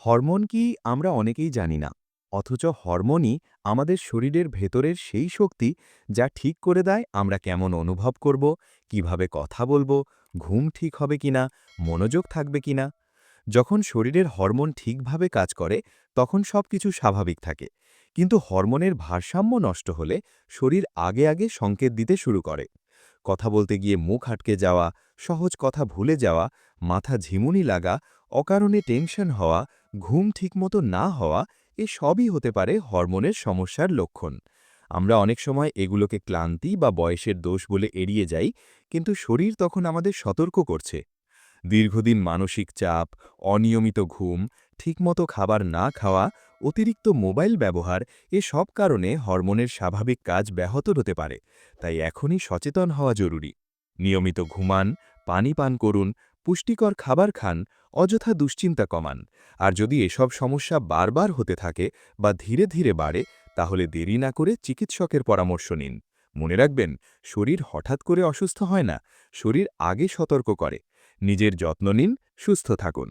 Hormone কি আমরা অনেকেই জানি না, অথচ হরমোনই আমাদের শরীরের ভেতরের সেই শক্তি যা ঠিক করে দেয় আমরা কেমন অনুভব করব, কিভাবে কথা বলবো, ঘুম ঠিক হবে কিনা, মনোযোগ থাকবে কিনা। যখন শরীরের হরমোন ঠিকভাবে কাজ করে তখন সবকিছু স্বাভাবিক থাকে, কিন্তু হরমোনের ভারসাম্য নষ্ট হলে শরীর আগে আগে সংকেত দিতে শুরু করে। কথা বলতে গিয়ে মুখ আটকে যাওয়া, সহজ কথা ভুলে যাওয়া, মাথা ঝিমুনি লাগা, অকারণে টেনশন হওয়া, ঘুম ঠিকমতো না হওয়া, এ সবই হতে পারে হরমোনের সমস্যার লক্ষণ। আমরা অনেক সময় এগুলোকে ক্লান্তি বা বয়সের দোষ বলে এড়িয়ে যাই, কিন্তু শরীর তখন আমাদের সতর্ক করছে। দীর্ঘদিন মানসিক চাপ, অনিয়মিত ঘুম, ঠিকমতো খাবার না খাওয়া, অতিরিক্ত মোবাইল ব্যবহার, এ সব কারণে হরমোনের স্বাভাবিক কাজ ব্যাহত হতে পারে। তাই এখনই সচেতন হওয়া জরুরি। নিয়মিত ঘুমান, পানি পান করুন, পুষ্টিকর খাবার খান, অযথা দুশ্চিন্তা কমান। আর যদি এসব সমস্যা বারবার হতে থাকে বা ধীরে ধীরে বাড়ে, তাহলে দেরি না করে চিকিৎসকের পরামর্শ নিন। মনে রাখবেন, শরীর হঠাৎ করে অসুস্থ হয় না, শরীর আগে সতর্ক করে। নিজের যত্ন নিন, সুস্থ থাকুন।